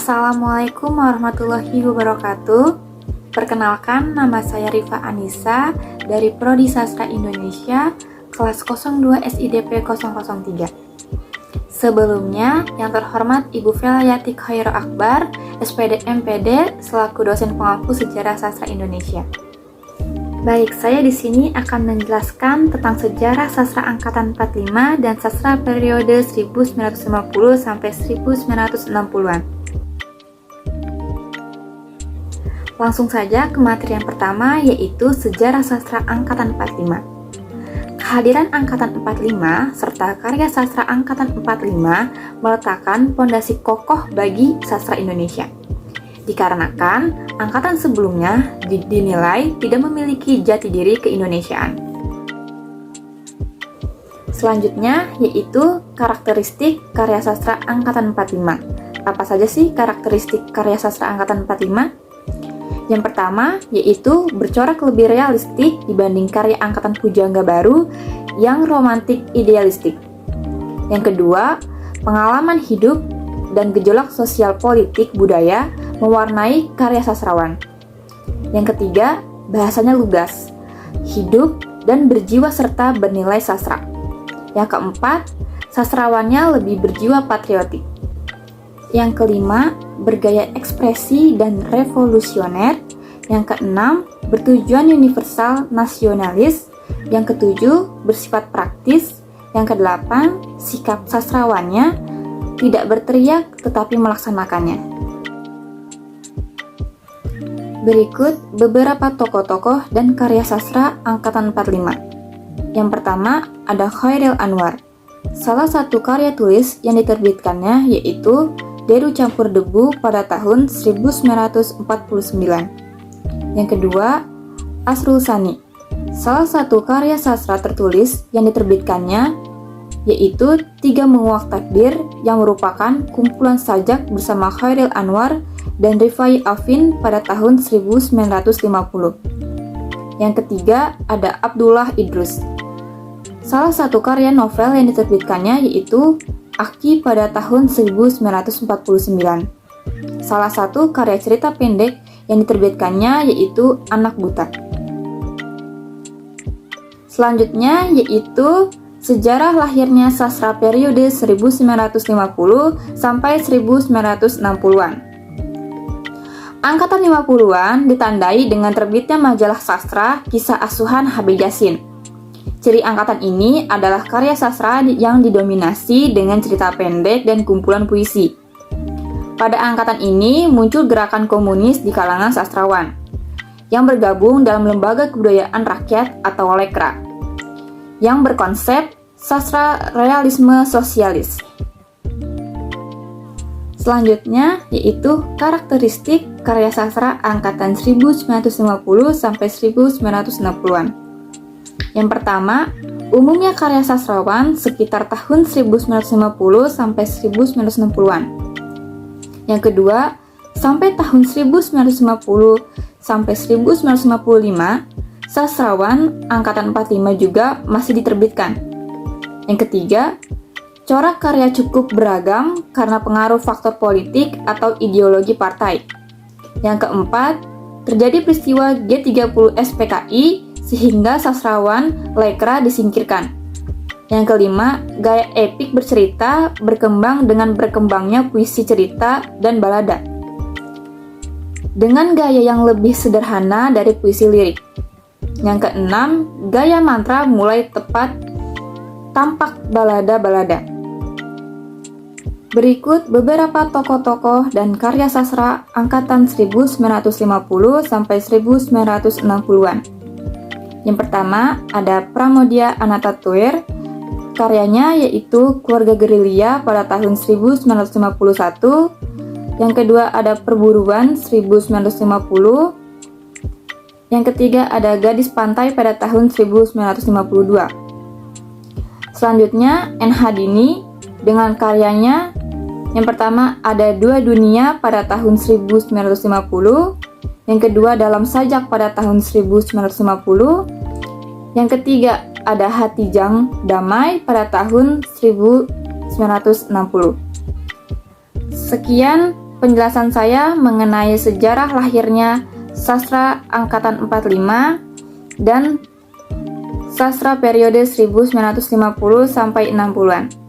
Assalamualaikum warahmatullahi wabarakatuh. Perkenalkan, nama saya Rifa Anissa dari Prodi Sastra Indonesia, kelas 02 SIDP 003. Sebelumnya, yang terhormat Ibu Velayati Khairul Akbar, SPD MPD, selaku dosen pengampu Sejarah Sastra Indonesia. Baik, saya di sini akan menjelaskan tentang sejarah sastra angkatan 45 dan sastra periode 1950 sampai 1960-an. Langsung saja ke materi yang pertama, yaitu sejarah sastra angkatan 45. Kehadiran angkatan 45 serta karya sastra angkatan 45 meletakkan pondasi kokoh bagi sastra Indonesia. Dikarenakan angkatan sebelumnya dinilai tidak memiliki jati diri keindonesiaan. Selanjutnya yaitu karakteristik karya sastra angkatan 45. Apa saja sih karakteristik karya sastra angkatan 45? Yang pertama yaitu bercorak lebih realistik dibanding karya angkatan Pujangga Baru yang romantik idealistik. Yang kedua, pengalaman hidup dan gejolak sosial politik budaya mewarnai karya sastrawan. Yang ketiga, bahasanya lugas, hidup dan berjiwa serta bernilai sastra. Yang keempat, sastrawannya lebih berjiwa patriotik. Yang kelima, bergaya ekspresi dan revolusioner. Yang keenam, bertujuan universal nasionalis. Yang ketujuh, bersifat praktis. Yang kedelapan, sikap sastrawannya tidak berteriak tetapi melaksanakannya. Berikut beberapa tokoh-tokoh dan karya sastra angkatan 45. Yang pertama ada Khairil Anwar. Salah satu karya tulis yang diterbitkannya yaitu Deru Campur Debu pada tahun 1949. Yang kedua, Asrul Sani. Salah satu karya sastra tertulis yang diterbitkannya yaitu Tiga Menguak Takdir yang merupakan kumpulan sajak bersama Khairil Anwar dan Rifai Afin pada tahun 1950. Yang ketiga, ada Abdullah Idrus. Salah satu karya novel yang diterbitkannya yaitu Aki pada tahun 1949. Salah satu karya cerita pendek yang diterbitkannya yaitu Anak Buta. Selanjutnya yaitu sejarah lahirnya sastra periode 1950 sampai 1960-an. Angkatan 50-an ditandai dengan terbitnya majalah sastra Kisah Asuhan H.B. Yasin. Ciri angkatan ini adalah karya sastra yang didominasi dengan cerita pendek dan kumpulan puisi. Pada angkatan ini muncul gerakan komunis di kalangan sastrawan yang bergabung dalam Lembaga Kebudayaan Rakyat atau Lekra yang berkonsep sastra realisme sosialis. Selanjutnya yaitu karakteristik karya sastra angkatan 1950 sampai 1960-an. Yang pertama, umumnya karya sastrawan sekitar tahun 1950 sampai 1960-an. Yang kedua, sampai tahun 1950 sampai 1955, sastrawan angkatan 45 juga masih diterbitkan. Yang ketiga, corak karya cukup beragam karena pengaruh faktor politik atau ideologi partai. Yang keempat, terjadi peristiwa G30 SPKI sehingga sastrawan Lekra disingkirkan. Yang kelima, gaya epik bercerita berkembang dengan berkembangnya puisi cerita dan balada dengan gaya yang lebih sederhana dari puisi lirik. Yang keenam, gaya mantra mulai tampak balada-balada. Berikut beberapa tokoh-tokoh dan karya sastra angkatan 1950 sampai 1960-an. Yang pertama ada Pramoedya Anantathur. Karyanya yaitu Keluarga Gerilya pada tahun 1951. Yang kedua ada Perburuan 1950. Yang ketiga ada Gadis Pantai pada tahun 1952. Selanjutnya NH Dini dengan karyanya yang pertama ada Dua Dunia pada tahun 1950. Yang kedua Dalam Sajak pada tahun 1950. Yang ketiga ada Hati Jang Damai pada tahun 1960. Sekian penjelasan saya mengenai sejarah lahirnya sastra angkatan 45 dan sastra periode 1950 sampai 60-an.